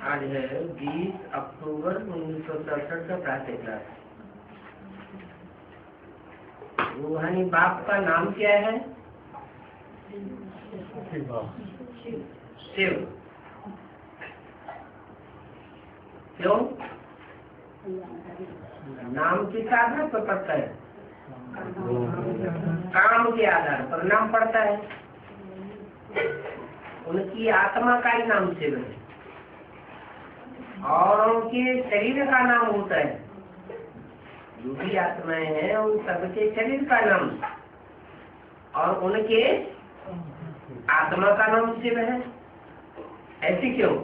आज है 20 अक्टूबर 1967 का प्रातः क्लास। रूहानी बाप का नाम क्या है? शिव। क्यों? नाम किस आधार पर पड़ता है? काम के आधार पर नाम पड़ता है। उनकी आत्मा का ही नाम शिव है और उनके शरीर का नाम होता है। जो भी आत्माएं हैं उन सबके शरीर का नाम और उनके आत्मा का नाम शिव है। ऐसे क्यों?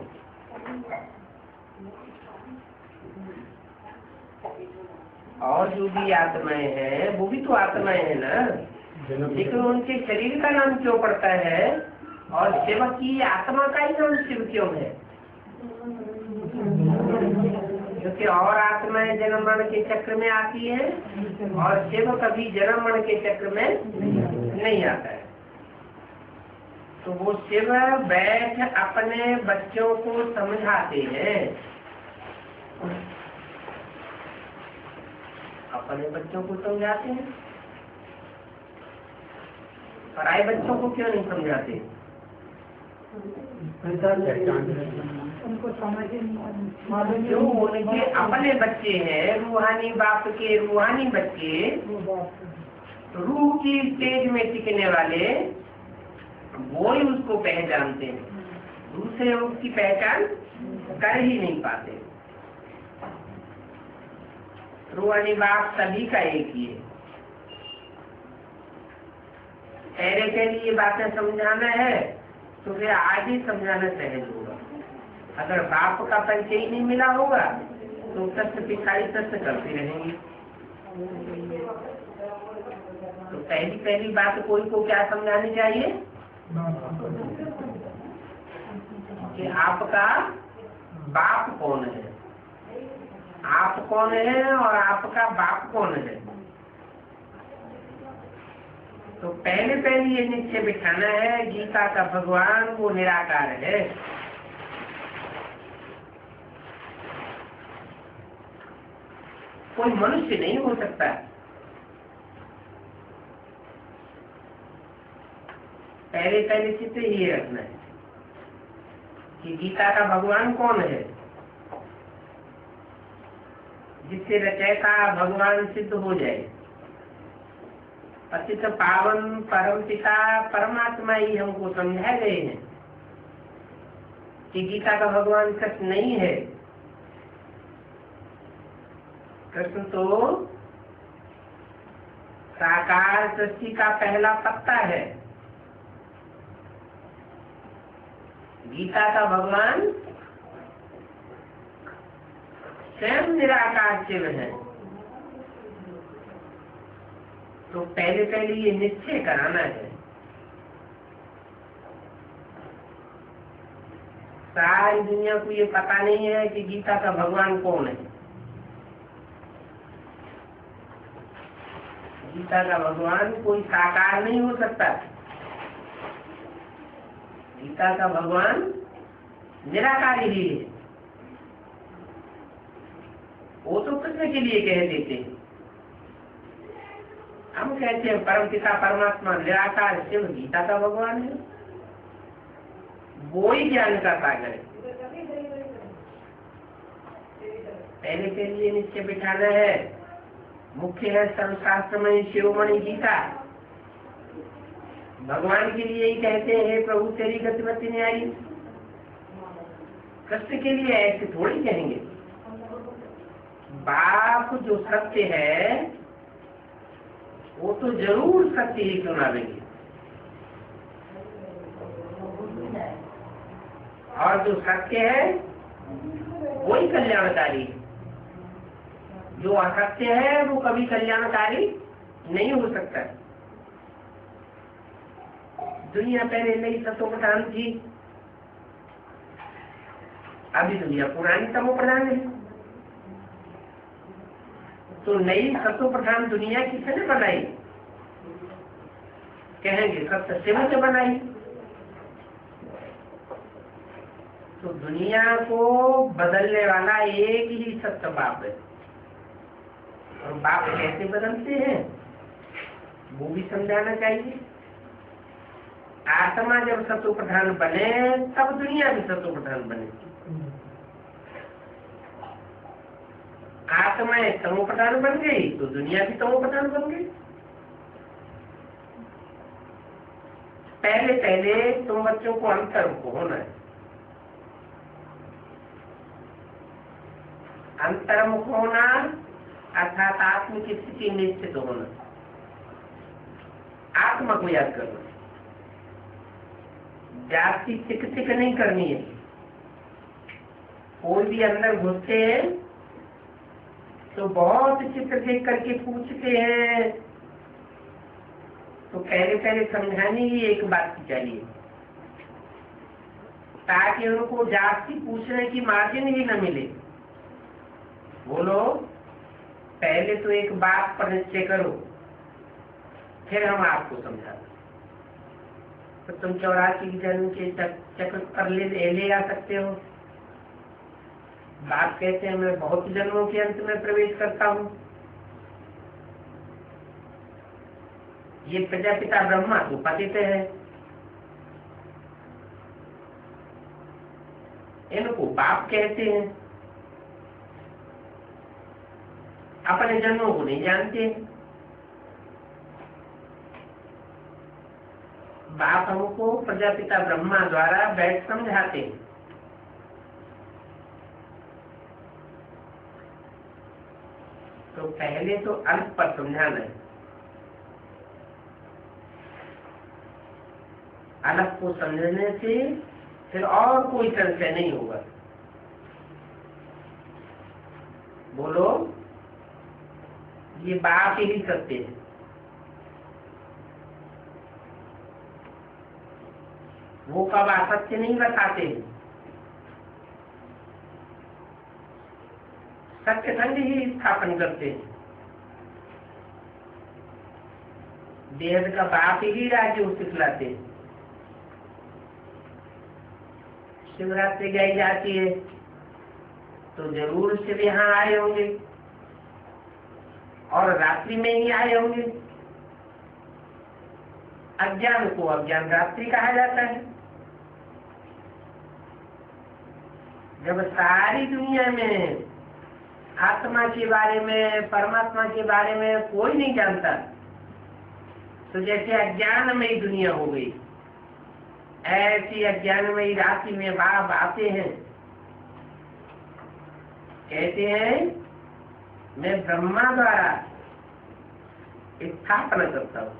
और जो भी आत्माएं हैं वो भी तो आत्माएं हैं ना, लेकिन उनके शरीर का नाम क्यों पड़ता है और शिव की आत्मा का ही नाम शिव क्यों है? क्योंकि और आत्माएं जन्म मरण के चक्र में आती है और शिव कभी जन्म मरण के चक्र में नहीं आता है। तो वो शिव बैठ अपने बच्चों को समझाते हैं। अपने बच्चों को समझाते हैं, पराये बच्चों को क्यों नहीं समझाते? उनको समझ जो उनके अपने बच्चे हैं, रूहानी बाप के रूहानी बच्चे, रूह की स्टेज में टिकने वाले, वो ही उसको पहचानते हैं। दूसरे उसकी पहचान कर ही नहीं पाते। रूहानी बाप सभी का एक ही है। पहले ये बातें समझाना है तो फिर आगे समझाना सहज होगा। अगर बाप का परिचय ही नहीं मिला होगा तो तत्व पिछाड़ी तत्व करते रहेंगे। तो पहली बात कोई को क्या समझानी चाहिए कि आपका बाप कौन है, आप कौन है और आपका बाप कौन है। तो पहले ये निश्चय बिठाना है गीता का भगवान वो निराकार है। कोई मनुष्य नहीं हो सकता। पहले चित्त ये रखना है कि गीता का भगवान कौन है, जिससे रचयिता भगवान सिद्ध हो जाए। पतित पावन परम पिता परमात्मा ही हमको समझाए गए हैं कि गीता का भगवान कृष्ण नहीं है। कृष्ण तो साकार सृष्टि का पहला पत्ता है। गीता का भगवान स्वयं निराकार शिव है। तो पहले ये निश्चय कराना है। सारी दुनिया को ये पता नहीं है कि गीता का भगवान कौन है। गीता का भगवान कोई साकार नहीं हो सकता। गीता का भगवान निराकार ही है। वो तो कृष्ण के लिए कह देते हैं। हम कहते हैं परम पिता परमात्मा निराकार शिव गीता का भगवान है। वो ही ज्ञान का सागर है। पहले लिए निश्चय बिठाना है। मुख्य है सर्वशास्त्रमय शिरोमणि गीता। भगवान के लिए ही कहते हैं प्रभु तेरी गतिमति न्यारी। कृष्ण के लिए ऐसे थोड़ी कहेंगे। बाप जो सत्य है वो तो जरूर सत्य ही सुनावेंगे, और जो सत्य है वही कल्याणकारी है। जो असत्य है वो कभी कल्याणकारी नहीं हो सकता। दुनिया पहले नई सत्व प्रधान थी, अभी दुनिया पुरानी तमो प्रधान है। तो नई सत्व प्रधान दुनिया किसने बनाई? कहेंगे सत्य शिव ने बनाई। तो दुनिया को बदलने वाला एक ही सत्य बाप है। और बाप कैसे बदलते हैं वो भी समझाना चाहिए। आत्मा जब सत्व प्रधान बने तब दुनिया भी सत्व प्रधान बने। आत्मा एक तमो प्रधान बन गई तो दुनिया भी तमो प्रधान बन गई। पहले पहले तुम बच्चों को अंतर्मुख होना है। अंतर्मुख होना अर्थात आत्म की स्थिति निश्चित होना, आत्मा को याद करना। जाति टिक टिक नहीं करनी है। कोई भी अंदर घुसते हैं तो बहुत चित्र देख करके पूछते हैं, तो पहले पहले समझाने ही एक बात की चाहिए ताकि उनको जाति पूछने की मार्जिन ही न मिले। बोलो पहले तो एक बात पर निश्चय करो, फिर हम आपको समझाते। तो तुम 84 जन्म के चक्र पर ले आ सकते हो। बाप कहते हैं मैं बहुत जन्मों के अंत में प्रवेश करता हूँ। ये प्रजापिता ब्रह्मा तो पतित है, इनको बाप कहते हैं। अपने जन्मों को नहीं जानते। बाप हमको प्रजापिता ब्रह्मा द्वारा बैठ समझाते हैं। तो पहले तो अर्थ पर समझाना है। अलग को समझने से फिर और कोई संशय नहीं होगा। बोलो ये बाप ही सत्य है। वो कब असत्य नहीं बताते, सत्य संग ही स्थापन करते हैं। वेद का बाप ही राज्य सिखलाते हैं। शिवरात्रि गाई जाती है तो जरूर शिव यहाँ आए होंगे और रात्रि में ही आए होंगे। अज्ञान को अज्ञान रात्रि कहा जाता है। जब सारी दुनिया में आत्मा के बारे में, परमात्मा के बारे में कोई नहीं जानता, तो जैसे अज्ञानमयी दुनिया हो गई, ऐसी अज्ञानमयी रात्रि में बाप आते हैं, कहते हैं मैं ब्रह्मा द्वारा स्थापना करता हूँ।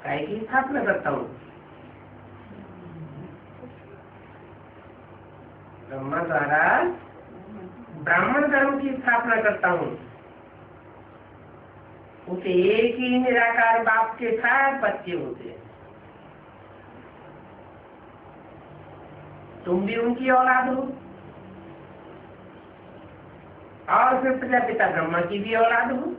काय की स्थापना करता हूँ? ब्रह्मा द्वारा ब्राह्मण धर्म की स्थापना करता हूँ। उसे एक ही निराकार बाप के साथ बच्चे होते हैं। तुम भी उनकी औलाद हो और फिर प्रजापिता ब्रह्मा की भी औलाद हो।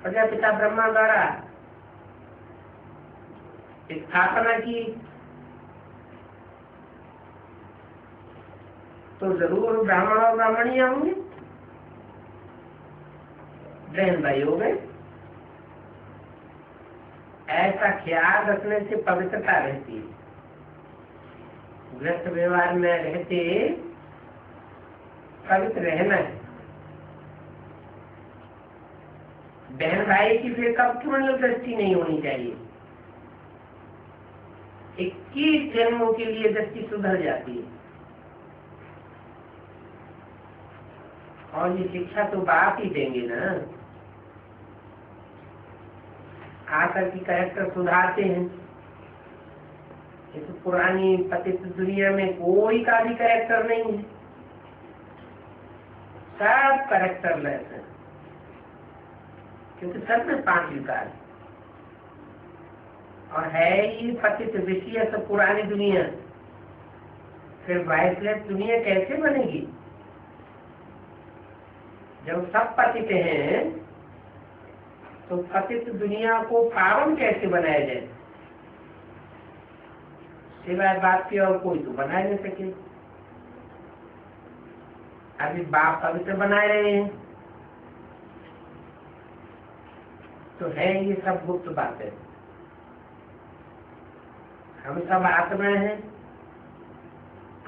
प्रजापिता ब्रह्मा द्वारा स्थापना की तो जरूर ब्राह्मण और ब्राह्मणी होंगे, बहन भाई हो गए। ऐसा ख्याल रखने से पवित्रता रहती है। गृहस्थ व्यवहार में रहते पवित्र रहना है। बहन भाई की फिर कब मंडल दृष्टि नहीं होनी चाहिए। 21 जन्मों के लिए दृष्टि सुधर जाती है। और ये शिक्षा तो बाप ही देंगे ना। आकर की कैरेक्टर सुधारते हैं। इस पुरानी पतित दुनिया में कोई का भी कैरेक्टर नहीं है, सब कैरेक्टर लेस है, क्योंकि सब में 5 विकार और है ही पतित विषय सब पुरानी दुनिया। फिर वाइसलेस दुनिया कैसे बनेगी? जब सब पतित हैं तो पतित दुनिया को पावन कैसे बनाया जाए? सिवाय बाप के और कोई तो बना नहीं सके। अभी बाप पवित्र बनाए रहे हैं तो है ये सब गुप्त बातें। हम सब आत्मा हैं,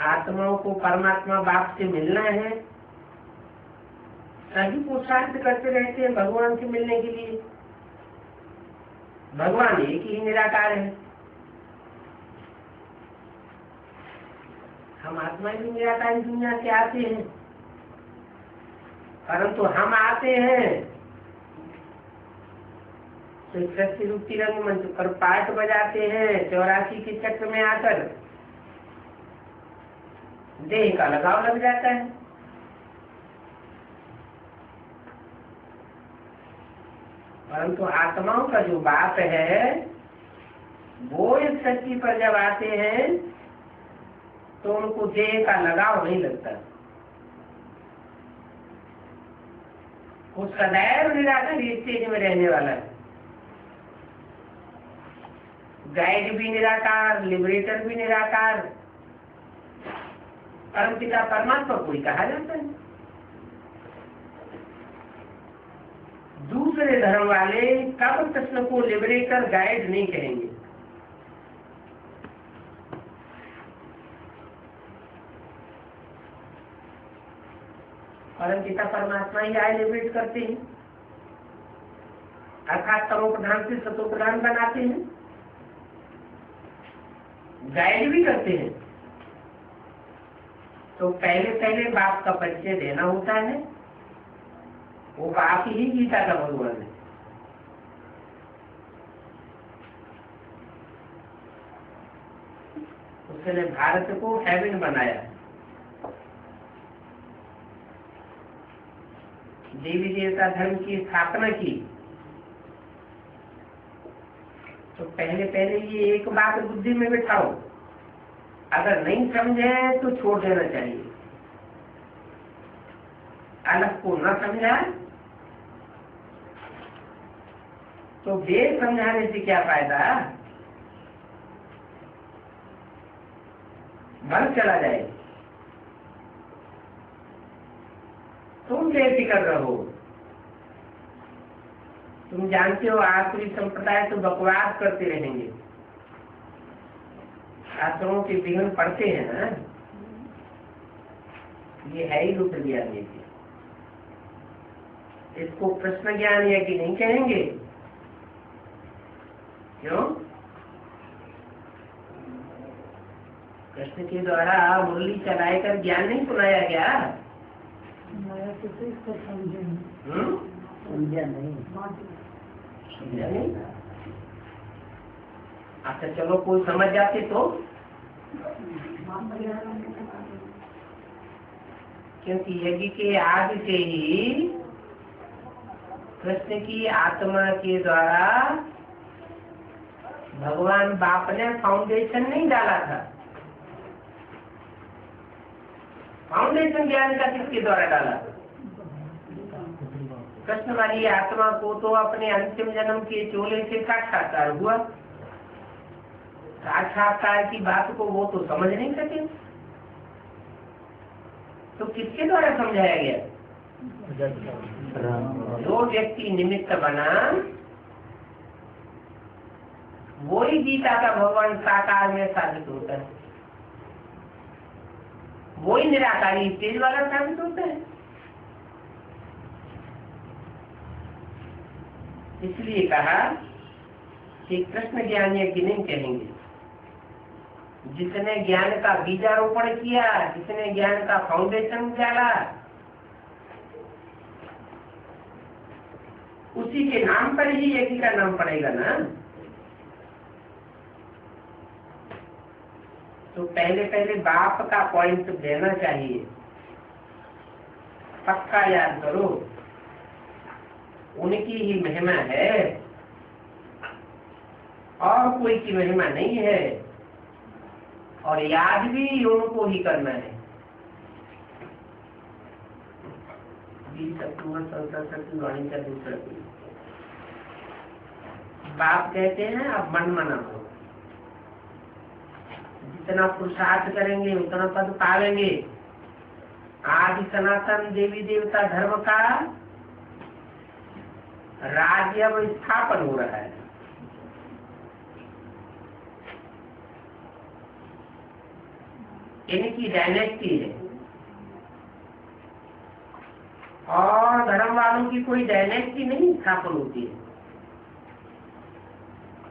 आत्माओं को परमात्मा बाप से मिलना है, सभी पुरुषार्थ करते रहते हैं भगवान से मिलने के लिए। भगवान एक ही निराकार है, हम आत्मा भी निराकारी दुनिया से आते हैं, परंतु हम आते हैं तो सृष्टि रूपी रंगमंच पर पाठ बजाते हैं 84 के चक्र में आकर देह का लगाव लग जाता है। परंतु आत्माओं का जो बाप है वो इस सृष्टि पर जब आते हैं तो उनको देह का लगाव नहीं लगता। वो सदैव निराकारी स्टेज में रहने वाला है। गाइड भी निराकार, लिबरेटर भी निराकार, परमपिता परमात्मा कोई कहा जाता है। दूसरे धर्म वाले कब कृष्ण को लिबरेटर गाइड नहीं कहेंगे। परमपिता परमात्मा ही आए लिबरेट करते हैं, अर्थात तमो प्रधान से सतो प्रधान बनाते हैं, गाइड भी करते हैं। तो पहले पहले बाप का परिचय देना होता है। वो बाप ही गीता का भगवान है। उसने भारत को हेवन बनाया, देवी देवता धर्म की स्थापना की। तो पहले पहले ये एक बात बुद्धि में बिठाओ, अगर नहीं समझे तो छोड़ देना चाहिए। अलग को न समझा तो वेद समझाने से क्या फायदा, मन चला जाए। तुम बेफिक्र रहो। तुम जानते हो आखिरी संप्रदाय तो बकवास करते रहेंगे, शास्त्रों के विघ्न पढ़ते हैं ना, ये है ही रूप ज्ञान। इसको कृष्ण ज्ञान या कि नहीं कहेंगे? क्यों? कृष्ण के द्वारा मुरली चलाकर ज्ञान नहीं सुनाया गया? समझा नहीं। अच्छा चलो, कोई समझ जाते तो, क्योंकि यज्ञ के आदि से ही कृष्ण की आत्मा के द्वारा भगवान बाप ने फाउंडेशन नहीं डाला था। फाउंडेशन ज्ञान का किसके द्वारा डाला? कृष्ण वाली आत्मा को तो अपने अंतिम जन्म के चोले से साक्षात्कार हुआ। साक्षात्कार की बात को वो तो समझ नहीं सके, तो किसके द्वारा समझाया गया? जो व्यक्ति निमित्त बना वो ही गीता का भगवान साकार में साबित होता है, वो ही निराकारी स्टेज वाला साबित होता है। इसलिए कहा कि कृष्ण ज्ञान यज्ञ नहीं कहेंगे। जिसने ज्ञान का बीजारोपण किया, जिसने ज्ञान का फाउंडेशन डाला, उसी के नाम पर ही यज्ञ का नाम पड़ेगा ना। तो पहले पहले बाप का पॉइंट देना चाहिए। पक्का याद करो, उनकी ही महिमा है और कोई की महिमा नहीं है, और याद भी उनको ही करना है। 30 अक्टूबर संसद की वाणी का दूसरा दिन। बाप कहते हैं अब मन मना हो, जितना पुरुषार्थ करेंगे उतना पद पावेंगे। आदि सनातन देवी देवता धर्म का राज्य अब स्थापन हो रहा है। इनकी डायनेस्टी है और धर्म वालों की कोई डायनेस्टी नहीं स्थापन होती है।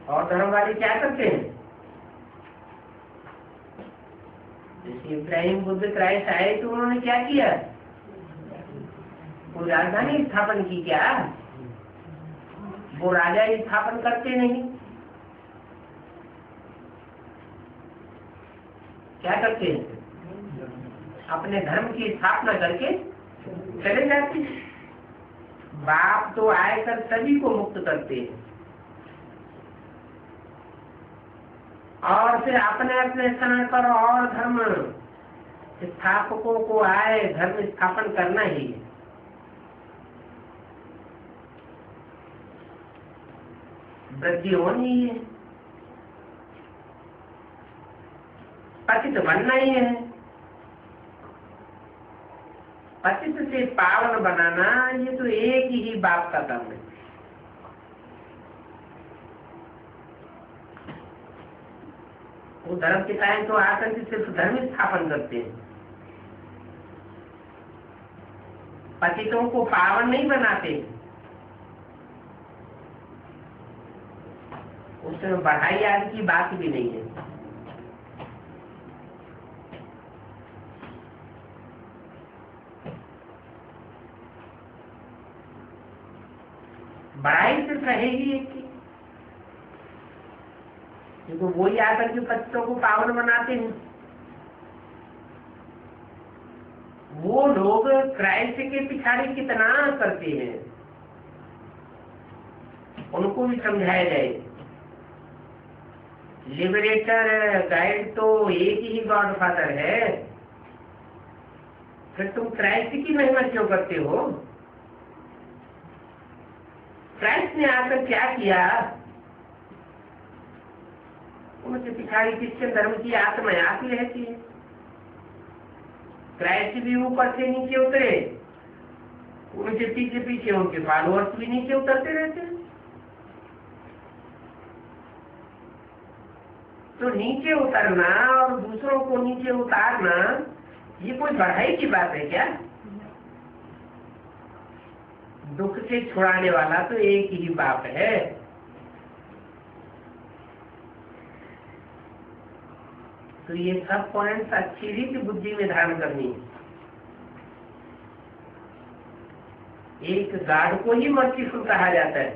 और धर्म वाले क्या करते हैं? जैसे इब्राहिम बुद्ध क्राइस्ट आए तो उन्होंने क्या किया? कोई राजधानी स्थापन की क्या? वो राजा स्थापन करते नहीं, क्या करते हैं? अपने धर्म की स्थापना करके चले जाते हैं। बाप तो आकर सभी को मुक्त करते हैं और फिर अपने अपने समय पर और धर्म स्थापकों को आए धर्म स्थापन करना ही है। वृद्धि होनी है, पतित बनना ही है। पतित से पावन बनाना ये तो एक ही बाप का काम है। वो धर्म के टाइम तो आकर के सिर्फ धर्म स्थापन करते हैं, पतितों को पावन नहीं बनाते। उसमें बढ़ाई आदि की बात भी नहीं है। बढ़ाई सिर्फ रहेगी एक की, क्योंकि वही आकर के पतितों को पावन बनाते हैं। वो लोग क्राइस्ट के पिछाड़ी कितना करते हैं, उनको भी समझाया जाए। लिबरेटर गाइड तो एक ही गॉड फादर है, फिर तुम क्राइस्ट की महिमा क्यों करते हो? क्राइस्ट ने आकर क्या किया? उनके पिछाड़ी क्रिश्चियन धर्म की आत्मा आती रहती है। क्राइस्ट भी ऊपर से नीचे उतरे, उनके पीछे पीछे उनके फॉलोअर्स भी नीचे उतरते रहते हैं। तो नीचे उतरना और दूसरों को नीचे उतारना ये कोई बढ़ाई की बात है क्या? दुख से छुड़ाने वाला तो एक ही बाप है। तो ये सब पॉइंट्स अच्छी रीति बुद्धि में धारण करनी है। एक गॉड को ही मर्सीफुल कहा जाता है।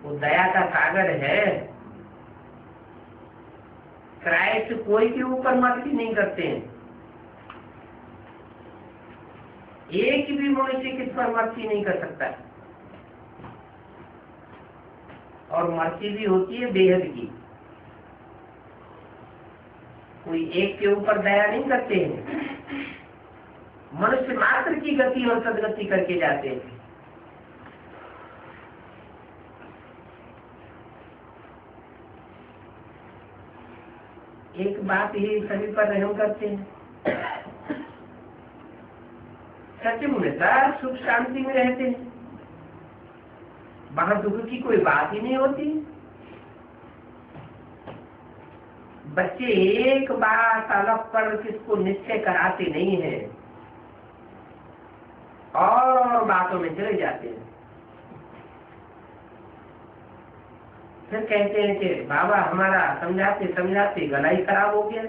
वो दया का सागर है। क्राइस्ट कोई के ऊपर मर्जी नहीं करते हैं। एक भी मनुष्य किस पर मर्जी नहीं कर सकता, और मर्जी भी होती है बेहद की। कोई एक के ऊपर दया नहीं करते हैं। मनुष्य मात्र की गति और सदगति करके जाते हैं। एक बात ही सभी पर रहम करते हैं। सच में सब सुख शांति में रहते हैं, वहां दुख की कोई बात ही नहीं होती। बच्चे एक बात अलग पर किसको निश्चय कराते नहीं है और बातों में चले जाते हैं। फिर कहते हैं कि बाबा हमारा समझाते समझाते गला ही खराब हो गया।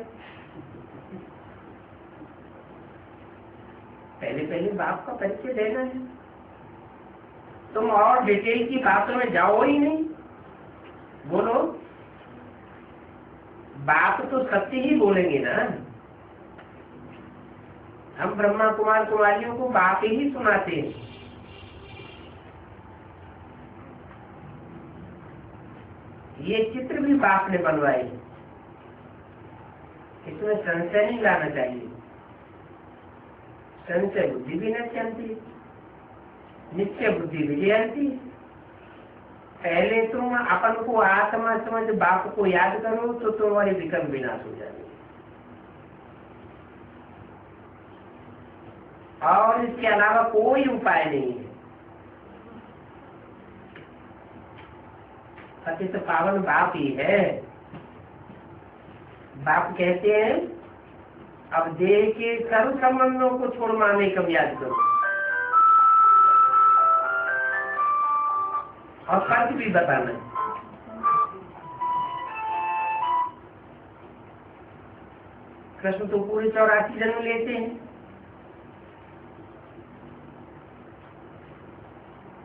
पहले पहले बाप का परिचय देना है। तुम और डिटेल की बातों में जाओ ही नहीं। बोलो, बाप तो सत्य ही बोलेंगे ना। हम ब्रह्मा कुमार कुमारियों को बाप ही सुनाते हैं। ये चित्र भी बाप ने बनवाए। इस उसमें संशय नहीं लाना चाहिए। संशय बुद्धि भी नहीं चलती, निश्चय बुद्धि भी जयंती। पहले तुम अपन को आत्मा समझ बाप को याद करो तो तुम्हारे विकल्प विनाश हो जाएंगे। और इसके अलावा कोई उपाय नहीं है। पतित पावन बाप ही है। बाप कहते हैं अब देह के सर्व संबंधों को छोड़ माने कब याद करो, और फर्क भी बताना। कृष्ण तो पूरे 84 जन्म लेते हैं,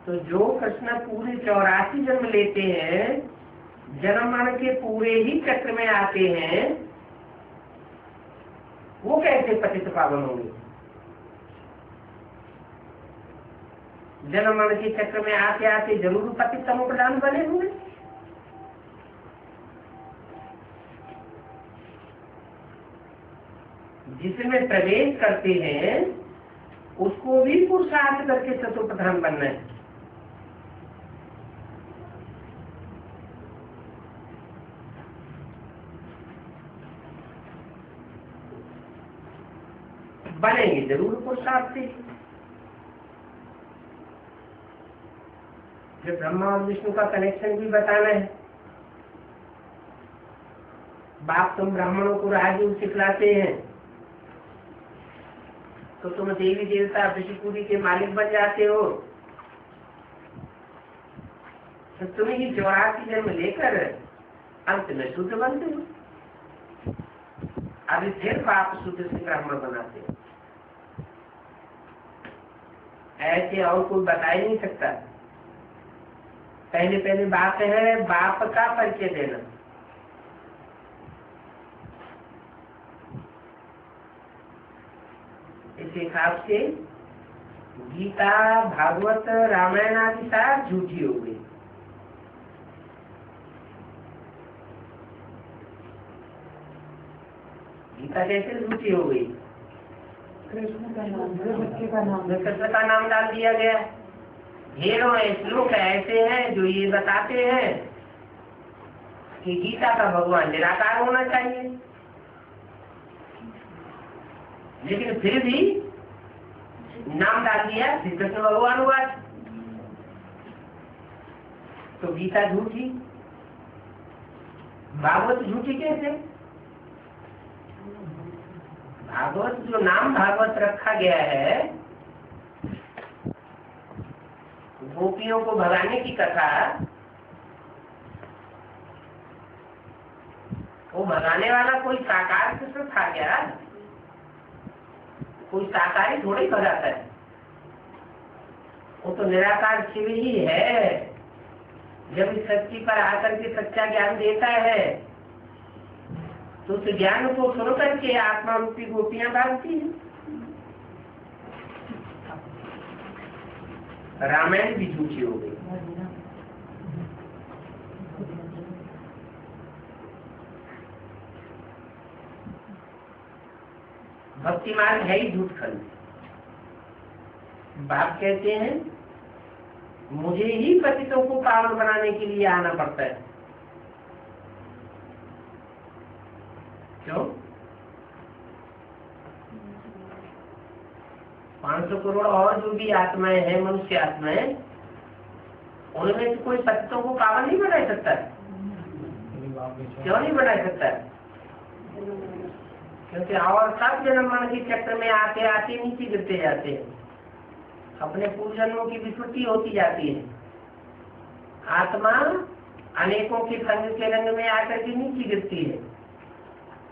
तो जो कृष्ण पूरे 84 जन्म लेते हैं, जन्म मरण के पूरे ही चक्र में आते हैं, वो कैसे पतित पावन होंगे? जन्म मरण के चक्र में आते आते जरूर पतित तमोप्रधान बने हुए। जिसमें प्रवेश करते हैं उसको भी पुरुषार्थ करके सतोप्रधान बनना है। बनेंगे जरूर पुरुषार्थ से। फिर ब्रह्मा और विष्णु का कनेक्शन भी बताना है। बाप तुम ब्राह्मणों को राजयोग सिखलाते हैं तो तुम देवी देवता विष्णुपुरी के मालिक बन जाते हो, तो तुम ही 84 जन्म लेकर अंत में शुद्ध बनते हो। अभी फिर बाप शुद्ध से ब्राह्मण बनाते हो। ऐसे और कोई बता ही नहीं सकता। पहले पहले बात है बाप का परिचय देना। इस हिसाब से गीता भागवत रामायण आदि सारी झूठी हो गई। गीता कैसे झूठी हो गई? कृष्ण का नाम, बच्चे का नाम, कृष्ण का नाम डाल दिया गया। ढेरों श्लोक ऐसे हैं जो ये बताते हैं कि गीता का भगवान निराकार होना चाहिए, लेकिन फिर भी नाम डाल दिया श्री कृष्ण भगवान हुआ। तो गीता झूठी, भागवत झूठी कैसे? भागवत जो नाम भागवत रखा गया है, गोपियों को भगाने की कथा, वो भगाने वाला कोई साकार कृष्ण था क्या? कोई साकारी थोड़ी भगाता है, वो तो निराकार शिव ही है। जब इस सच्ची पर आकर के सच्चा ज्ञान देता है तो उस ज्ञान को सुन करके आत्मा रूपी गोपियां भागती हैं। रामायण भी झूठी हो गई। भक्ति मार्ग है ही झूठ खंड। बाप कहते हैं मुझे ही पतितों को पावन बनाने के लिए आना पड़ता है। क्यों? 500 करोड़ और जो भी आत्माएं हैं, मनुष्य आत्माएं, उनमें से कोई पतितों को पावन नहीं बना सकता। क्यों नहीं बना सकता? क्योंकि और सब जन्म मरण के चक्र में आते आते नीचे गिरते जाते हैं, अपने पूर्वजन्मों की विस्मृति होती जाती है। आत्मा अनेकों के संग के रंग में आकर के नीचे गिरती है।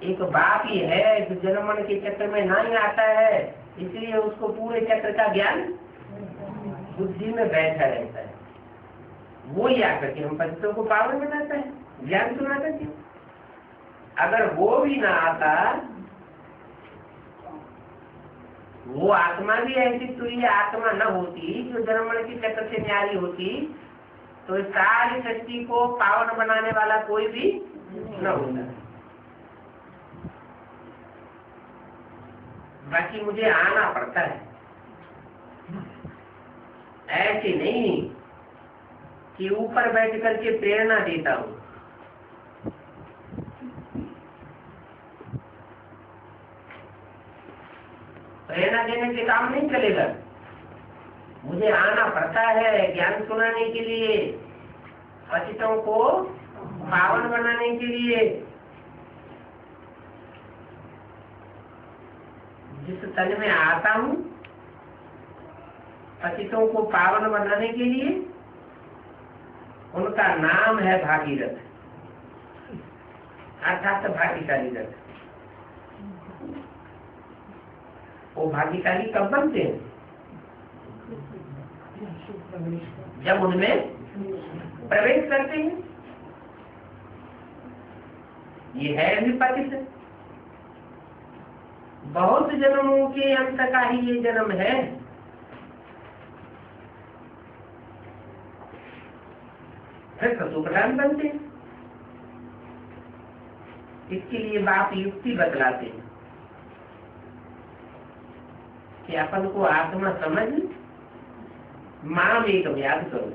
एक बाप ही है जो जन्म मरण के चक्र में नहीं आता है, इसलिए उसको पूरे चक्र का ज्ञान बुद्धि में बैठा रहता है। वो ही आकर के हम पतितों को पावन बनाता है, ज्ञान सुना करके। अगर वो भी ना आता, वो आत्मा भी ऐसी तुरीय आत्मा न होती जो जन्म मरण के चक्र से न्यारी होती, तो सारी सृष्टि को पावन बनाने वाला कोई भी न होता। बाकी मुझे आना पड़ता है। ऐसे नहीं कि ऊपर बैठ करके प्रेरणा देता हूं। प्रेरणा देने से काम नहीं चलेगा। मुझे आना पड़ता है ज्ञान सुनाने के लिए, पतितों को पावन बनाने के लिए। जिस तन में आता हूं पतितों को पावन बनाने के लिए, उनका नाम है भागीरथ, अर्थात भाग्यशाली रथ। वो भाग्यशाली कब बनते हैं? जब उनमें प्रवेश करते हैं। ये है भी पतित। बहुत जन्मों के अंत का ही ये जन्म है। फिर सतु प्रधान बनते हैं। इसके लिए बाप युक्ति बतलाते हैं कि अपन को आत्मा समझ माम एक याद करो।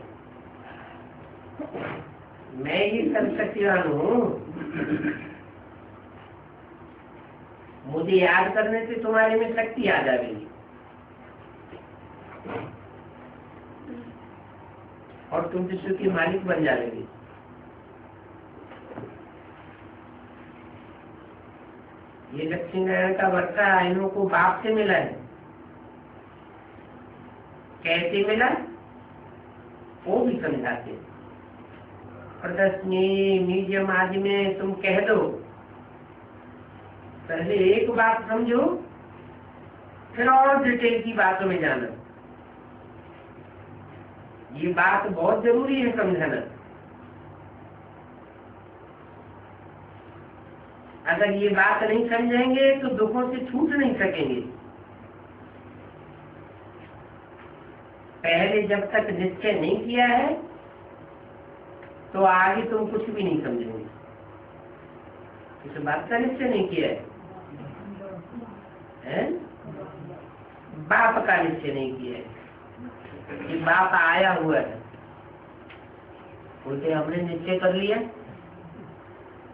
मैं ही सर्वशक्तिवान हूँ। मुझे याद करने से तुम्हारे में शक्ति आ जाएगी और तुम विश्व के मालिक बन जाओगे। ये लक्ष्मी नारायण का बच्चा इन्हों को बाप से मिला है। कैसे मिला वो भी समझाते। प्रदर्शनी म्यूजियम आदि में तुम कह दो, पहले एक बात समझो फिर और डिटेल की बातों में जाना। ये बात बहुत जरूरी है समझाना। अगर ये बात नहीं समझेंगे तो दुखों से छूट नहीं सकेंगे। पहले जब तक निश्चय नहीं किया है तो आगे तुम कुछ भी नहीं समझेंगे। इस बात का निश्चय नहीं किया है? बाप का निश्चय नहीं किया है कि बाप आया हुआ है। बोलते हमने निश्चय कर लिया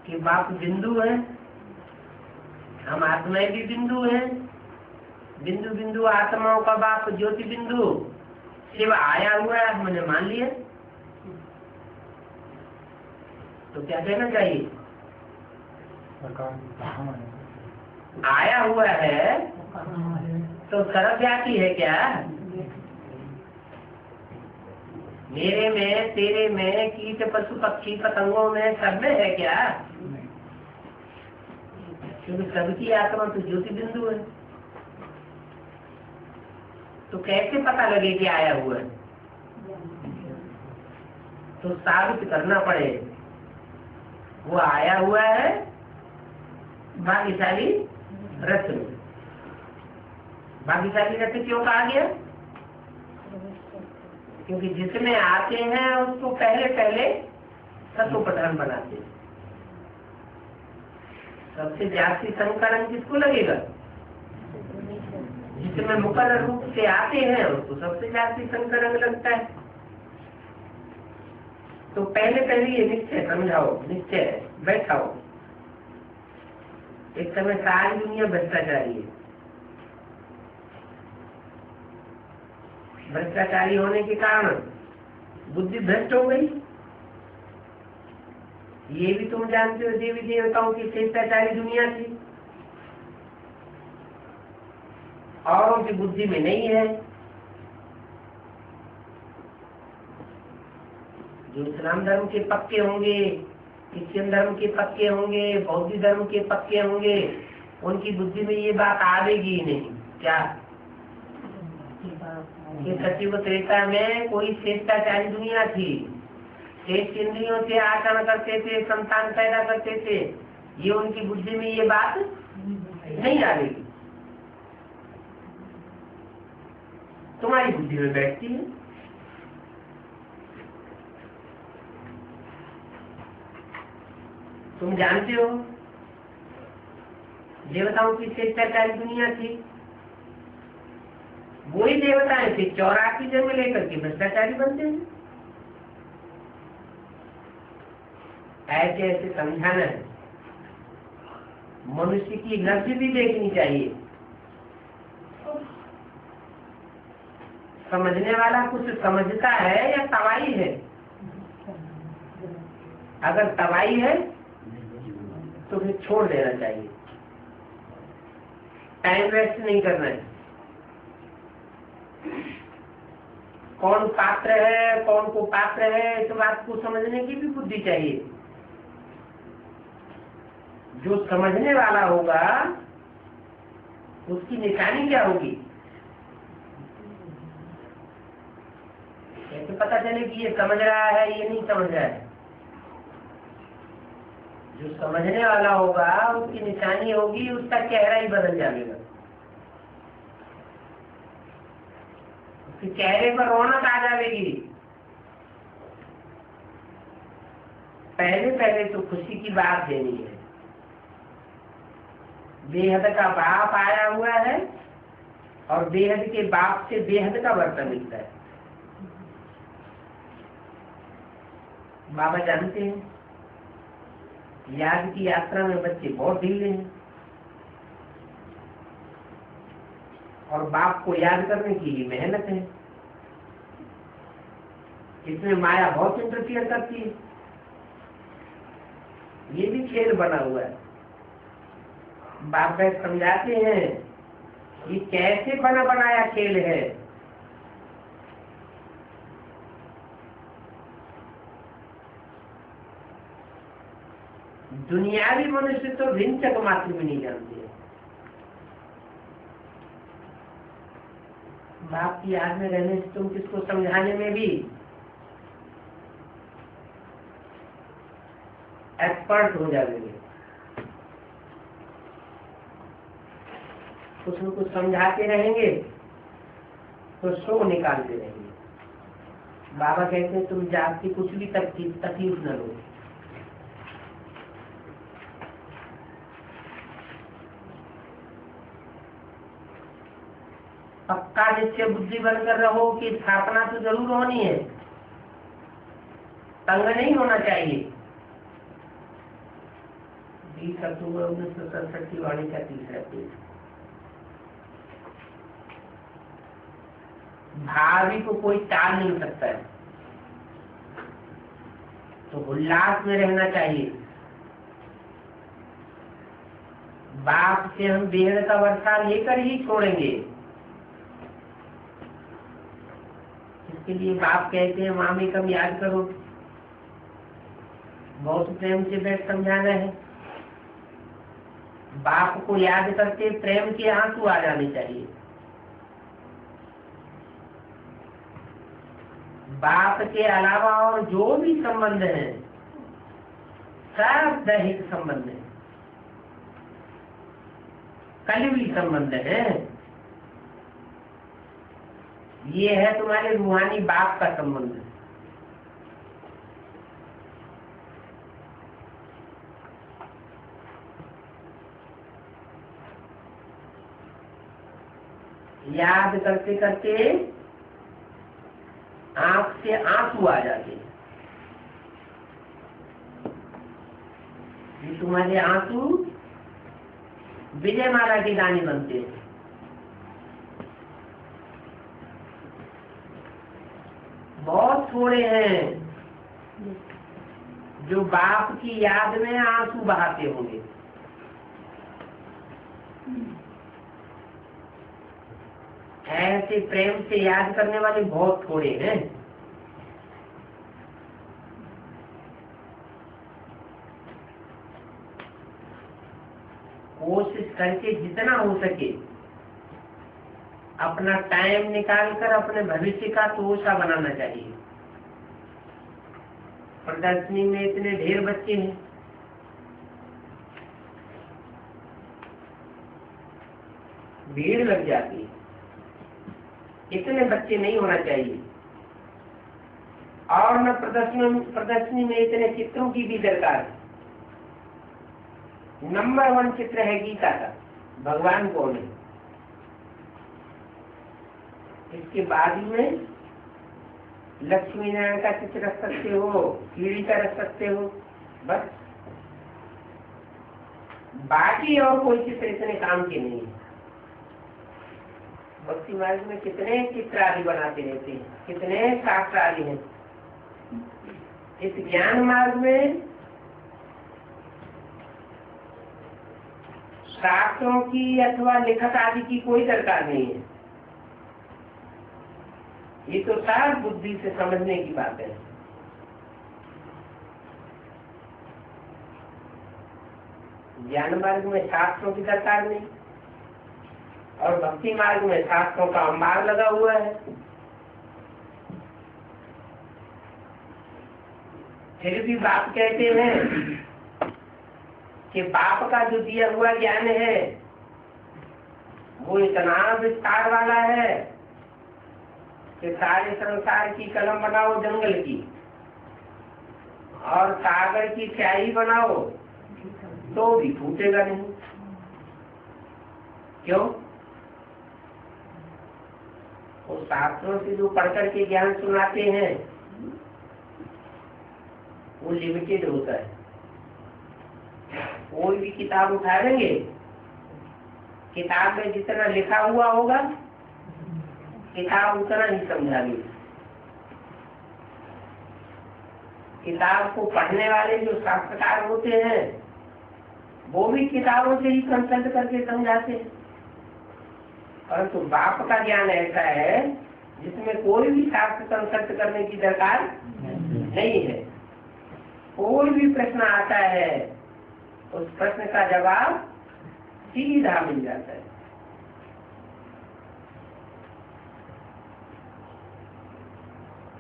कि बाप बिंदु है, हम आत्माएं भी बिंदु हैं। बिंदु बिंदु आत्माओं का बाप ज्योति बिंदु शिव आया हुआ है, हमने मान लिया। तो क्या कहना चाहिए? आया हुआ है तो सर्वव्यापी है क्या? मेरे में, तेरे में, कीट पशु पक्षी पतंगों में, सब में है क्या? क्योंकि सबकी आत्मा तो ज्योति बिंदु है। तो कैसे पता लगे कि आया हुआ है? तो साबित करना पड़े वो आया हुआ है भाग्यशाली रथ में। भाग्यशाली रथ क्यों कहा गया? क्योंकि जिसमें आते हैं उसको पहले पहले सत्व प्रधान बनाते हैं। सबसे जास्ती संकरण किसको लगेगा? जिसमें मुकर्रर रूप से आते हैं उसको सबसे जास्ती संकरण लगता है। तो पहले पहले ये निश्चय समझाओ, निश्चय बैठाओ। एक समय सारी दुनिया भ्रष्टाचारी है। भ्रष्टाचारी होने के कारण बुद्धि भ्रष्ट हो गई। ये भी तुम जानते हो देवी देवताओं की शिष्टाचारी दुनिया थी, औरों की बुद्धि में नहीं है। जो इस्लाम धर्म के पक्के होंगे, क्रिश्चियन धर्म के पक्के होंगे, बौद्ध धर्म के पक्के होंगे, उनकी बुद्धि में ये बात आवेगी ही नहीं। क्या कि सचिव त्रेता में कोई शिष्टाचारी दुनिया थी, शेष इंद्रियों से आचरण करते थे, संतान पैदा करते थे। ये उनकी बुद्धि में ये बात नहीं आवेगी। तुम्हारी बुद्धि में बैठती है। तुम जानते हो देवताओं की शिष्टाचारी दुनिया थी, देवताएं फिर 84 जन्म लेकर के भ्रष्टाचारी बनते हैं। ऐसे ऐसे समझाना है। मनुष्य की नब्ज भी देखनी चाहिए। समझने वाला कुछ समझता है या तवाई है? अगर तवाई है तो फिर छोड़ देना चाहिए, टाइम वेस्ट नहीं करना है। कौन पात्र है, कौन को पात्र है, इस बात को समझने की भी बुद्धि चाहिए। जो समझने वाला होगा उसकी निशानी क्या होगी? कैसे पता चले कि ये समझ रहा है, ये नहीं समझ रहा है? जो समझने वाला होगा उसकी निशानी होगी, उसका चेहरा ही बदल जाएगा, उसके चेहरे पर रौनक आ जाएगी। पहले पहले तो खुशी की बात देनी है। बेहद का बाप आया हुआ है और बेहद के बाप से बेहद का बर्तन मिलता है। बाबा जानते हैं याद की यात्रा में बच्चे बहुत ढीले हैं और बाप को याद करने की लिए मेहनत है। इसमें माया बहुत इंटरफियर करती है। ये भी खेल बना हुआ है। बाप समझाते हैं ये कैसे बना बनाया खेल है। दुनियावी मनुष्य तो भिंचक मात्र भी नहीं जानते हैं। बाप की याद में रहने से तुम किसको समझाने में भी एक्सपर्ट हो जाएंगे। कुछ न कुछ समझाते रहेंगे तो शो निकालते रहेंगे। बाबा कहते हैं तुम जात की कुछ भी तकलीफ न लो। पक्का निश्चय बुद्धि बनकर रहो कि स्थापना तो जरूर होनी है, तंग नहीं होना चाहिए। 20 अक्टूबर 1967 की वाणी का 3रा पेज। भावी को कोई टाल नहीं सकता है, तो उल्लास में रहना चाहिए। बाप से हम बेहद का वर्षा लेकर ही छोड़ेंगे। इसके लिए बाप कहते हैं मामी कब याद करो, बहुत प्रेम से बैठ समझाना है। बाप को याद करके प्रेम के आंसू आ जाने चाहिए। बाप के अलावा और जो भी संबंध है सब दैहिक संबंध है, कलवी संबंध है। ये है तुम्हारे रूहानी बाप का संबंध। याद करते करते आंख से आंसू आ जाते हैं। ये तुम्हारे आंसू विजय माला की दानी बनते हैं। बहुत थोड़े हैं जो बाप की याद में आंसू बहाते होंगे। ऐसे प्रेम से याद करने वाले बहुत थोड़े हैं। कोशिश करके जितना हो सके अपना टाइम निकालकर अपने भविष्य का तोषा बनाना चाहिए। प्रदर्शनी में इतने ढेर बच्चे हैं, भीड़ लग जाती है। इतने बच्चे नहीं होना चाहिए। और न प्रदर्शनी में इतने चित्रों की भी दरकार है। नंबर 1 चित्र है गीता का, भगवान कौन है। इसके बाद में लक्ष्मी नारायण का चित्र रख सकते हो, कीड़ी का रख सकते हो, बस। बाकी और कोई चित्र इतने काम के नहीं है। भक्ति मार्ग में कितने चित्र आदि बनाते रहते हैं, कितने शास्त्र आदि हैं। इस ज्ञान मार्ग में शास्त्रों की अथवा लिखत आदि की कोई दरकार नहीं है। ये तो साफ बुद्धि से समझने की बात है। ज्ञान मार्ग में शास्त्रों की दरकार नहीं, और भक्ति मार्ग में शास्त्रों का अंबार लगा हुआ है। फिर भी बाप कहते हैं कि बाप का जो दिया हुआ ज्ञान है वो इतना विस्तार वाला है कि सारे संसार की कलम बनाओ जंगल की, और सागर की स्याही बनाओ तो भी फूटेगा नहीं। क्यों? वो शास्त्रों से जो पढ़कर के ज्ञान सुनाते हैं वो लिमिटेड होता है। कोई भी किताब उठाएंगे, किताब में जितना लिखा हुआ होगा किताब उतना ही समझाएगी। किताब को पढ़ने वाले जो शास्त्रकार होते हैं वो भी किताबों से ही कंसल्ट करके समझाते हैं। परंतु बाप का ज्ञान ऐसा है जिसमें कोई भी शास्त्र कंसल्ट करने की दरकार नहीं है। कोई भी प्रश्न आता है उस प्रश्न का जवाब सीधा मिल जाता है।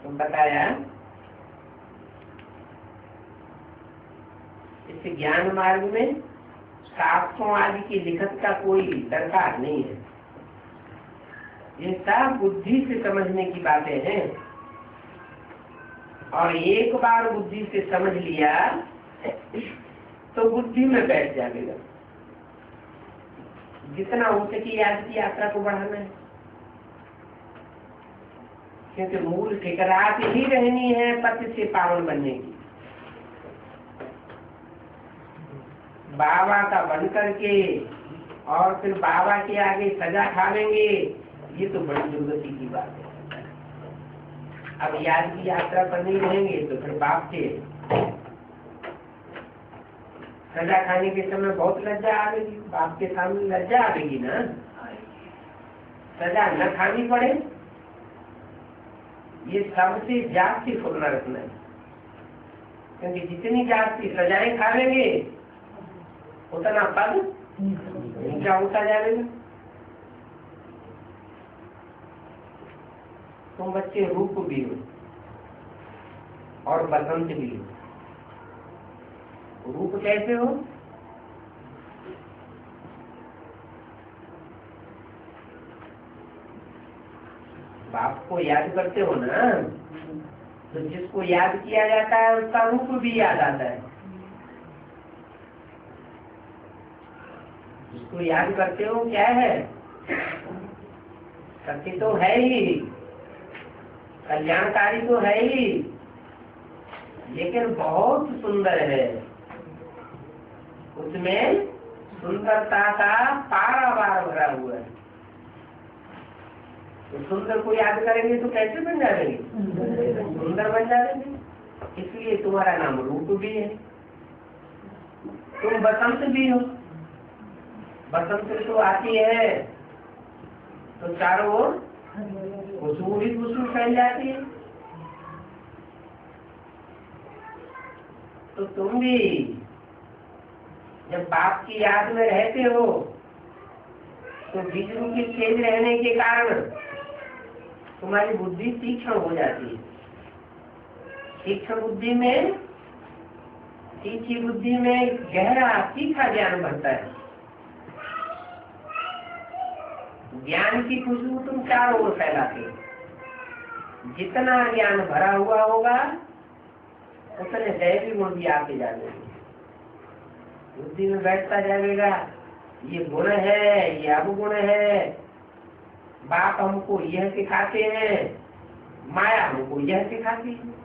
तो बताया इस ज्ञान मार्ग में शास्त्रों आदि की लिखत का कोई दरकार नहीं है। ये सब बुद्धि से समझने की बातें हैं, और एक बार बुद्धि से समझ लिया तो बुद्धि में बैठ जाएगा। जितना हो सके याद की यात्रा को बढ़ाना है, क्योंकि मूल ठिकराहट ही रहनी है पति से पावन बनने की। बाबा का बन करके और फिर बाबा के आगे सजा खावेंगे, ये तो बड़ी दुर्गति की बात है। अब याद की यात्रा पर नहीं रहेंगे तो फिर बाप के सजा खाने के समय बहुत लज्जा आएगी। बाप के सामने लज्जा आएगी ना, सजा न खानी पड़े, ये सबसे जाति फुरना रखना है। क्योंकि जितनी जाति सजाएं खावेंगे उतना पद ऊंचा होता जाएगा। तुम बच्चे रूप भी हो और बसंत भी हो। रूप कैसे हो? बाप को याद करते हो ना, तो जिसको याद किया जाता है उसका रूप भी याद आता है। जिसको याद करते हो क्या है? सत्य तो है ही, कल्याणकारी तो है ही, लेकिन बहुत सुंदर है। उसमें सुंदरता का पारावार भरा हुआ है। तो सुंदर को याद करेंगे तो कैसे बन जाएंगे? सुंदर बन जाएंगे। इसलिए तुम्हारा नाम रूप भी है। तुम बसंत भी हो। बसंत ऋतु आती है तो चारों ओर खुशबू ही खुशबू फैल जाती है। तो तुम भी जब बाप की याद में रहते हो तो बीजरू की तेज रहने के कारण तुम्हारी बुद्धि तीक्ष्ण हो जाती है। तीक्ष्ण बुद्धि में, तीखी बुद्धि में गहरा तीखा ज्ञान बनता है। ज्ञान की खुशबू तुम चारों ओर फैलाते हो। जितना ज्ञान भरा हुआ होगा उतने दैवी गुण भी आते जाएंगे, बुद्धि में बैठता जाएगा। ये गुण है, ये अवगुण है, बाप हमको यह सिखाते हैं, माया हमको यह सिखाती है।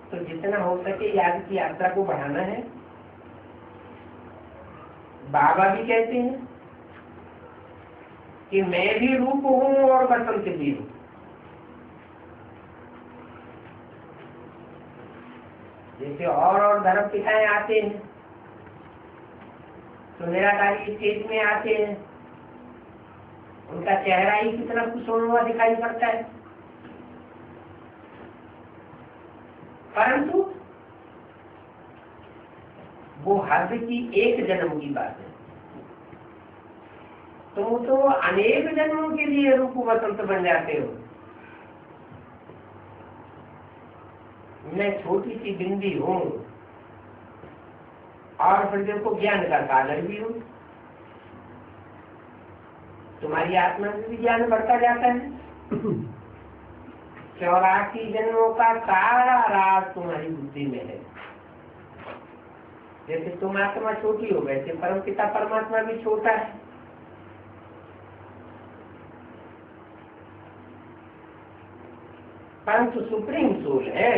तो जितना हो सके याद की यात्रा को बढ़ाना है। बाबा भी कहते हैं कि मैं भी रूप हूं और बसंत भी हूं। जैसे और धर्म पिताएं आते हैं तो निराकारी स्टेज में आते हैं, उनका चेहरा ही कितना खुश हुआ दिखाई पड़ता है, परंतु वो हद की एक जन्म की बात है। तुम तो अनेक जन्मों के लिए रूप वसंत बन जाते हो। मैं छोटी सी बिंदी हूं और फिर देखो ज्ञान का सागर भी हूं। तुम्हारी आत्मा में भी ज्ञान बढ़ता जाता है। 84 जन्मों का सारा राज तुम्हारी बुद्धि में है। जैसे तुम आत्मा छोटी हो वैसे परम पिता परमात्मा भी छोटा है। परंतु सुप्रीम सोल है।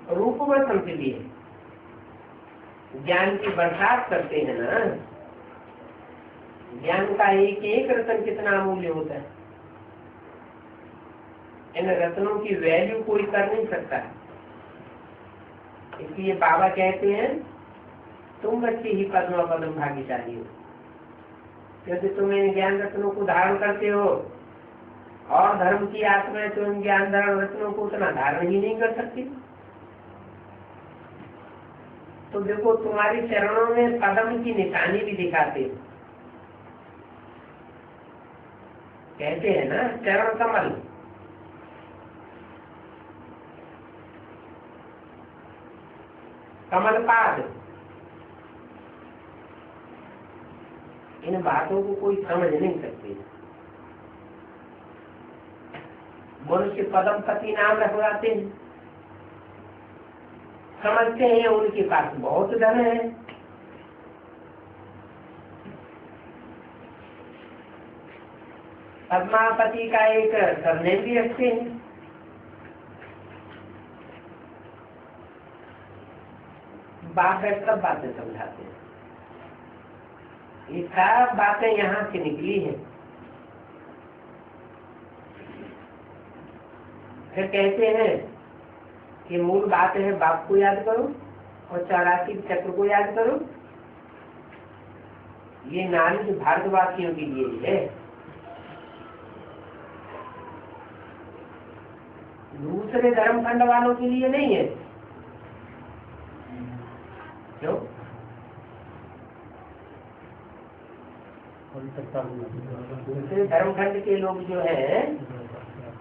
रूप वसंत लिए ज्ञान की बरसात करते हैं ना। ज्ञान का एक एक रत्न कितना अमूल्य होता है। इन रत्नों की वैल्यू कोई कर नहीं सकता। इसलिए बाबा कहते हैं तुम बच्चे ही पद्म पद्म भाग्यशाली हो, क्योंकि तुम इन ज्ञान रत्नों को धारण करते हो और धर्म की आत्मा तो इन ज्ञान धारण रत्नों को उतना धारण ही नहीं कर सकती। तो देखो तुम्हारी चरणों में पद्म की निशानी भी दिखाते, कहते हैं ना चरण कमल। कमल पाद। इन बातों को कोई समझ नहीं सकती। मनुष्य पद्म पति नाम रखवाते हैं, समझते हैं उनके पास बहुत धन है। पद्मापति का एक सरनेम भी रखते हैं। बाप सब बातें समझाते हैं। ये सब बातें यहाँ से निकली हैं। फिर कहते हैं कि मूल बात है बाप को याद करो और 84 चक्र को याद करो। ये नॉलेज भारतवासियों के लिए ही है, दूसरे धर्म खंड वालों के लिए नहीं है। क्यों? दूसरे धर्म खंड के लोग जो हैं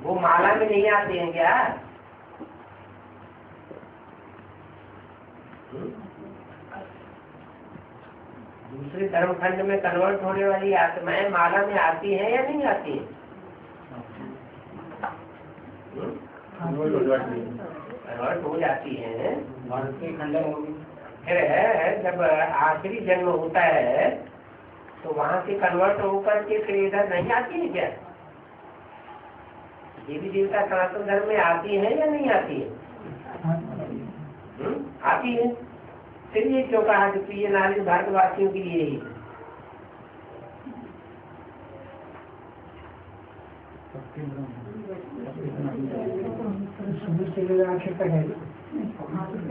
वो माला में नहीं आते हैं क्या? दूसरे धर्म खंड में कन्वर्ट होने वाली आत्माएं माला में आती हैं या नहीं आती हैं? कन्वर्ट हो जाती हैं। फिर जब आखिरी जन्म होता है तो वहां से कन्वर्ट होकर के फिर इधर नहीं आती है क्या? देवी देवता सनातन धर्म में आती है या नहीं आती है? आती है। फिर ये क्यों कहा कि ये नॉलेज भारतवासियों के लिए ही?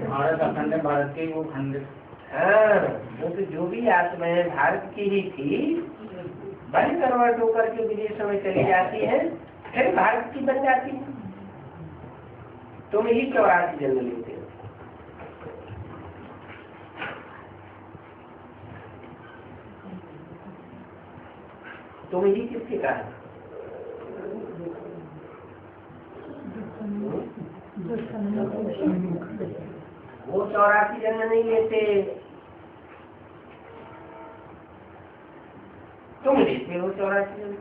भारत अखंड, भारत के वो खंड। हाँ, वो तो जो भी आत्माएं भारत की ही थी बड़ी कन्वर्ट होकर के विदेशों में चली जाती है, फिर भारत की बन जाती है। तुम ही 84 जन्म लेते हो। तुम ही किसके कहा? वो 84 जन्म नहीं लेते, तुम लेते हो 84 जन्म।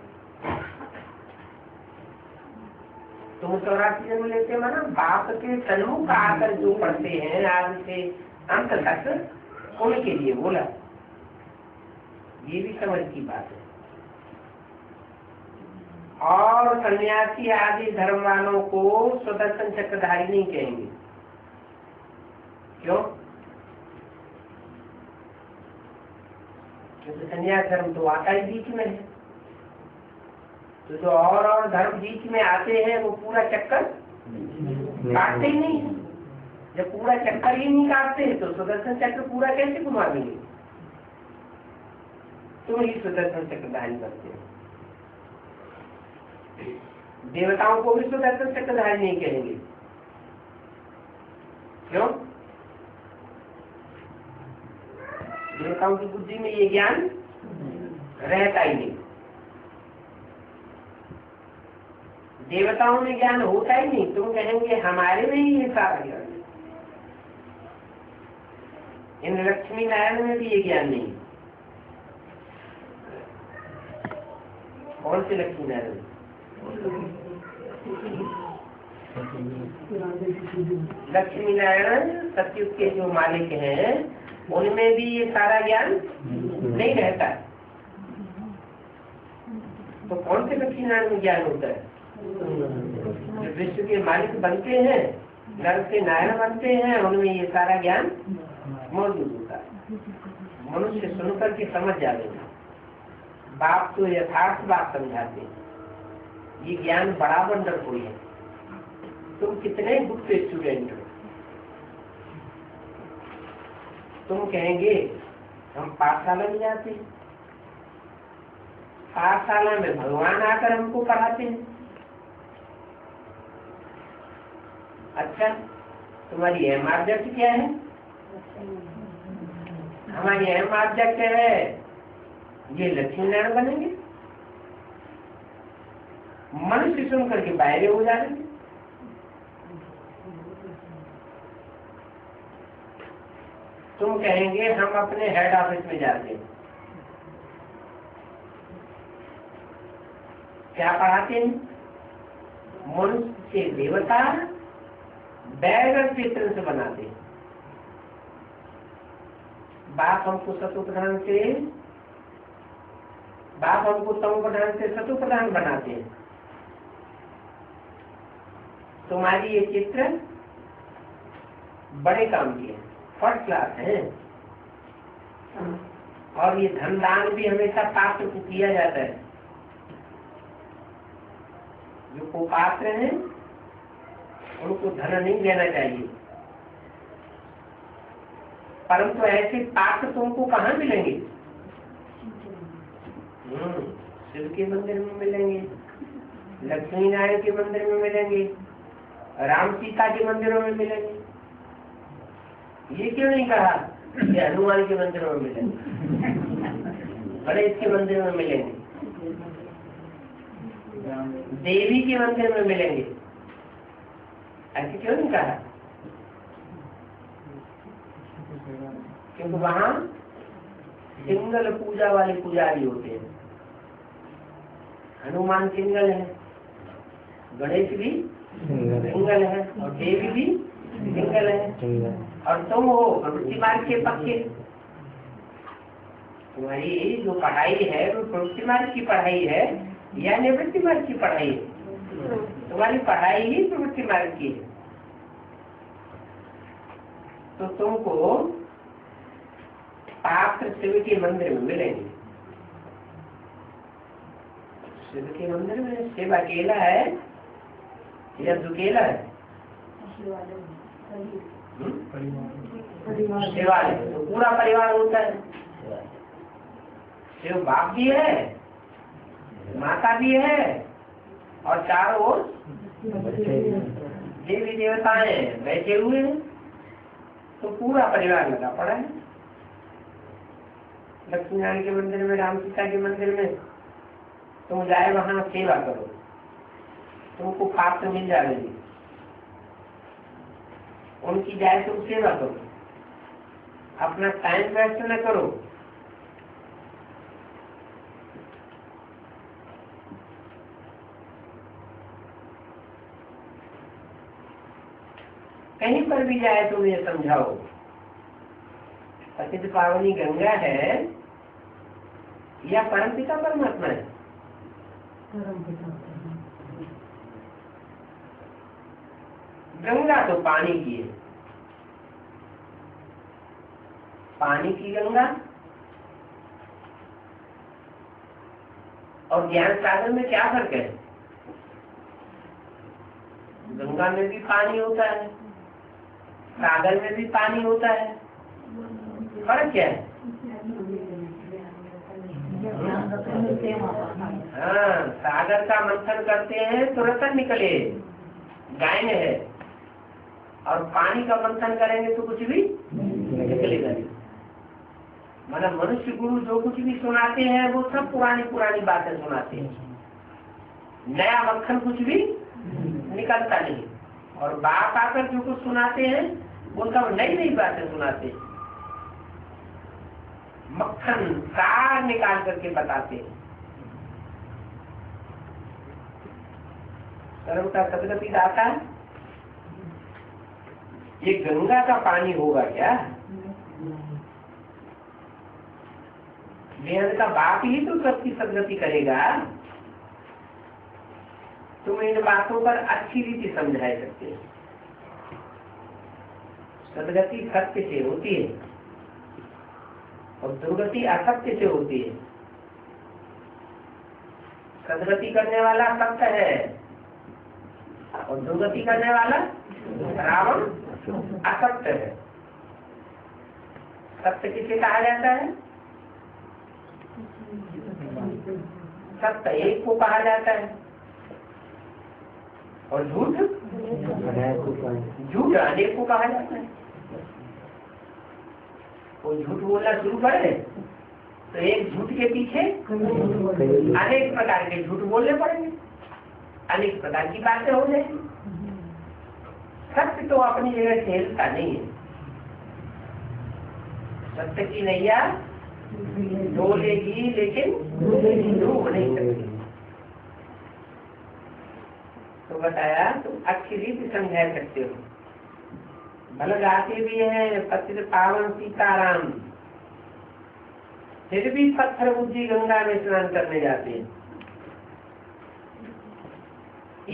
तुम 84 जन्म लेते माना बाप के सन्मुख आकर जो पढ़ते हैं आज से अंत तक, उनके लिए बोला। ये भी समझ की बात है। और सन्यासी आदि धर्म वालों को सुदर्शन चक्रधारी नहीं कहेंगे। क्यों? क्योंकि सन्यास धर्म तो आता ही बीच में है। तो जो और धर्म बीच में आते हैं वो पूरा चक्कर काटते ही नहीं है। जब पूरा चक्कर ही नहीं काटते तो सुदर्शन चक्र पूरा कैसे घुमा देंगे? तुम ही सुदर्शन चक्रधारी बनते हो। देवताओं को भी सुदर्शन चक्रधारी नहीं कहेंगे। क्यों? देवताओं की बुद्धि में ये ज्ञान रहता ही नहीं। देवताओं में ज्ञान होता ही नहीं। तुम कहेंगे हमारे में ही ये सारा ज्ञान है। इन लक्ष्मी नारायण में भी ये ज्ञान नहीं। कौन से लक्ष्मी नारायण? लक्ष्मी नारायण सतयुग के जो मालिक हैं उनमें भी ये सारा ज्ञान नहीं रहता। तो कौन से लक्ष्मी नारायण में ज्ञान होता है? जो विश्व के मालिक बनते हैं, नर से नारायण बनते हैं, उनमें ये सारा ज्ञान मौजूद होता है। मनुष्य सुनकर के समझ जाएगा। बाप तो यथार्थ बात समझाते हैं। ये ज्ञान बड़ा वंडरफुल है। तुम कितने गुड स्टूडेंट हो। तुम कहेंगे हम पाठशाला में जाते हैं, पाठशाला में भगवान आकर हमको पढ़ाते हैं। अच्छा, तुम्हारी अहम ऑब्जेक्ट क्या है? हमारी अहम ऑब्जेक्ट है ये लक्ष्मी नारायण बनेंगे। मनुष्य सुन करके बाहर हो जाएंगे। तुम कहेंगे हम अपने हेड ऑफिस में जाते हैं। क्या पढ़ाते हैं? मनुष्य से देवता, बैगर चित्र से बनाते हैं। बाप हमको सतु प्रधान से, बाप हमको तमो प्रधान से सतु प्रधान बनाते हैं। तुम्हारी ये चित्र बड़े काम की है, फर्स्ट क्लास है। और ये धन दान भी हमेशा पात्र को किया जाता है। जो कुपात्र हैं उनको धन नहीं देना चाहिए। परंतु ऐसे पात्र तुमको कहाँ मिलेंगे? शिव के मंदिर में मिलेंगे, लक्ष्मी नारायण के मंदिर में मिलेंगे, राम सीता के मंदिरों में मिलेंगे। ये क्यों नहीं कहा कि हनुमान के मंदिर में मिलेंगे, गणेश के मंदिर में मिलेंगे, देवी के मंदिर में मिलेंगे? ऐसे क्यों नहीं कहा? क्योंकि वहां सिंगल पूजा वाले पुजारी होते हैं। हनुमान सिंगल है, गणेश भी सिंगल है, और देवी भी सिंगल है। और तुम हो प्रवृत्ति मार्ग के पक्के। तुम्हारी जो पढ़ाई है वो प्रवृत्ति मार्ग की पढ़ाई है या निवृत्ति मार्ग की पढ़ाई है? तुम्हारी पढ़ाई ही प्रवृत्ति मार्ग की है। तो तुमको पात्र शिव के मंदिर में मिलेंगे। शिव के मंदिर में शिव अकेला है या दुकेला है? परिवार है, तो पूरा परिवार होता है। शिव बाप भी है, माता भी है, और चारों ओर देवी देवताएं बैठे हुए हैं। तो पूरा परिवार लगा पड़ा है। लक्ष्मी नारायण के मंदिर में, राम सीता के मंदिर में तुम जाए, वहां सेवा करो, तुमको पात्र मिल जाएगी। उनकी जाए तुम सेवा करो, अपना टाइम वेस्ट न करो। कहीं पर भी जाए तुम ये समझाओ, पतित पावनी गंगा है या परमपिता परमात्मा है? गंगा तो पानी की है, पानी की गंगा और ज्ञान सागर में क्या फर्क है? गंगा में भी पानी होता है, सागर में भी पानी होता है, फर्क क्या है? हाँ, सागर का मंथन करते हैं तो रतन निकले, गायन है, और पानी का मंथन करेंगे तो कुछ भी निकलेगा नहीं। मतलब मनुष्य गुरु जो कुछ भी सुनाते हैं वो सब पुरानी पुरानी बातें सुनाते हैं, नया मक्खन कुछ भी निकलता नहीं। और बाप आकर जो कुछ सुनाते हैं वो सब नई नई बातें सुनाते हैं, मक्खन सार निकाल करके बताते हैं। कर्म का सदगति दाता, ये गंगा का पानी होगा क्या? बेहद का बाप ही तो सबकी सदगति करेगा। तुम इन बातों पर अच्छी रीति समझाए सकते हो। सदगति सत्य से होती है और दुर्गति असत्य से होती है। सदगति करने वाला सत्य है और दुर्गति करने वाला रावण असत्य है। सत्य किसे कहा जाता है? सत्य एक को कहा जाता है और झूठ झूठ अनेक को कहा जाता है। कोई झूठ बोलना शुरू करे तो एक झूठ के पीछे अनेक प्रकार के झूठ बोलने पड़ेंगे, अनेक प्रकार की बातें हो जाएंगी। सत्य तो अपनी जगह खेलता नहीं है। सत्य की नैया डोलेगी लेकिन डूब नहीं सकती। तो बताया तुम अच्छी रीति समझा सकते हो। भले गाते भी हैं पतित पावन सीताराम, फिर भी पत्थर बुद्धि गंगा में स्नान करने जाते हैं।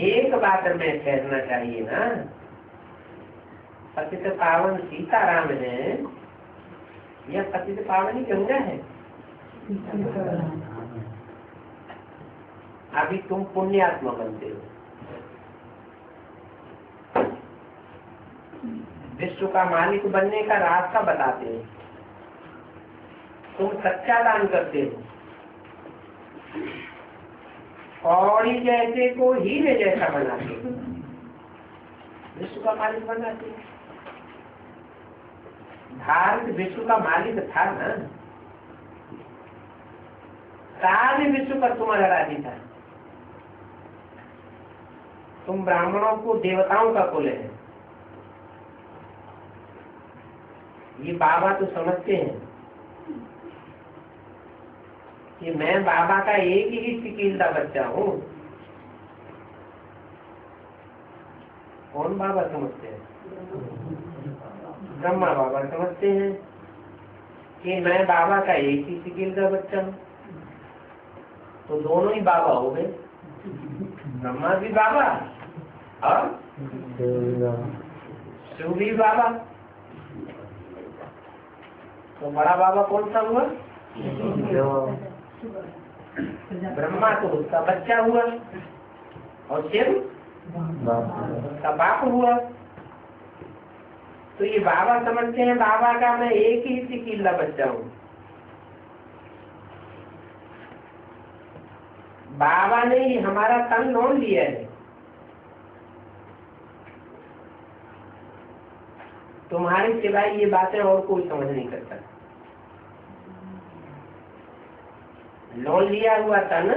एक बात में ठहरना चाहिए ना, पतित पावन सीताराम है या पतित पावनी गंगा है? अभी तुम पुण्यात्मा बनते हो। विश्व का मालिक बनने का रास्ता बताते हो। तुम सच्चा दान करते हो, कौड़ी जैसे को हीरे जैसा बनाते हो, विश्व का मालिक बनाते हो। भारत विश्व का मालिक था ना, सारे विश्व पर तुम्हारा राज्य था। तुम ब्राह्मणों को देवताओं का कुल है। ये बाबा तो समझते हैं कि मैं बाबा का एक ही सिकीलता बच्चा हूँ। कौन बाबा समझते हैं? ब्रह्मा बाबा समझते हैं कि मैं बाबा का एक ही सिकीलता बच्चा हूँ। तो दोनों ही बाबा हो गए, ब्रह्मा भी बाबा और शिव भी बाबा। तो बड़ा बाबा कौन सा हुआ? ब्रह्मा तो उसका बच्चा हुआ और शिव उसका बाप हुआ। तो ये बाबा समझते हैं बाबा का मैं एक ही सिकीला बच्चा हूँ। बाबा ने ही हमारा तन लौट लिया है। तुम्हारे सिवाय ये बातें और कोई समझ नहीं करता। लोन लिया हुआ तन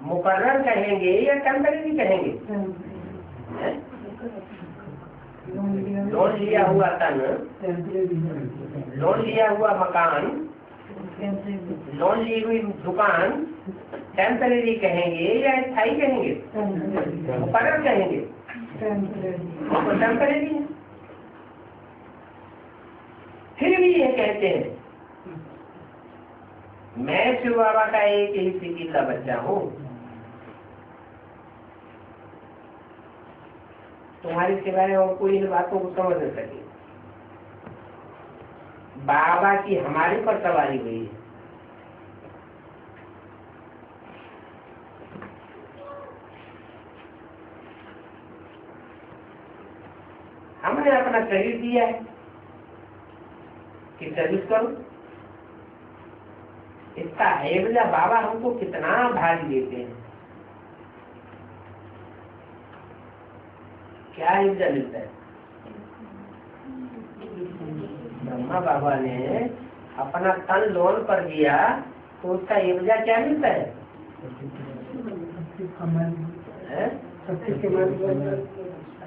मुकर्रर कहेंगे या टेम्परेरी कहेंगे? लोन लिया हुआ तन, लोन लिया हुआ मकान, लोन ली हुई दुकान टेम्परेरी कहेंगे या स्थायी कहेंगे? मुकर्रर कहेंगे। टेम्परेरी है। फिर भी ये कहते हैं मैं शिव बाबा का एक ही सिकीला बच्चा हूँ, तुम्हारी सिवाय और कोई इन बातों को समझ न सके। बाबा की हमारे पर सवारी हुई है। हमने अपना शरीर दिया है कि सर्विस करो। इसका एवजा बाबा हमको कितना भाग देते हैं, क्या एवजा मिलता है। ब्रह्मा बाबा ने अपना तन लोन पर दिया तो उसका एवजा क्या मिलता है?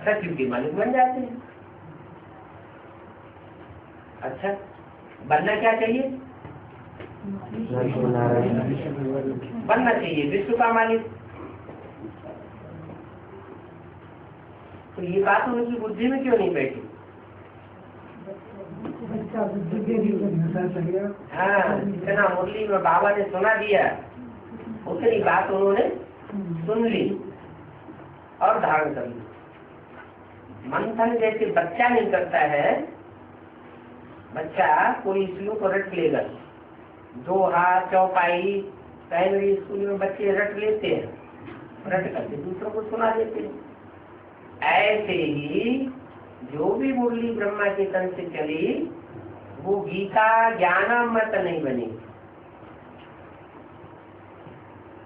सचिव के मालिक बन जाते हैं। अच्छा, बनना क्या चाहिए? बनना चाहिए विश्व का मालिक। तो ये बात उनकी बुद्धि में क्यों नहीं बैठी? हाँ, जितना मुरली में बाबा ने सुना दिया उतनी बात उन्होंने सुन ली और धारण कर ली। मंथन जैसे बच्चा नहीं करता है। बच्चा कोई श्लोक रट लेगा, दोहा चौपाई प्राइमरी स्कूल में बच्चे रट लेते हैं, रट करके दूसरों को सुना देते हैं। ऐसे ही जो भी मुरली ब्रह्मा के तन से चली वो गीता ज्ञानामृत नहीं बनी।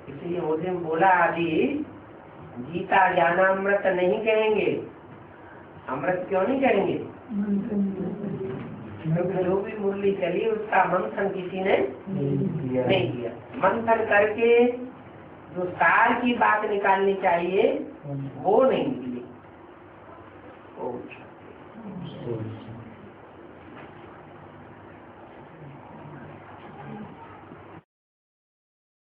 इसलिए मुझे बोला अभी गीता ज्ञानामृत नहीं कहेंगे। अमृत क्यों नहीं कहेंगे? क्योंकि जो भी मुरली चली उसका मंथन किसी ने नहीं किया। मंथन करके जो सार की बात निकालनी चाहिए वो नहीं।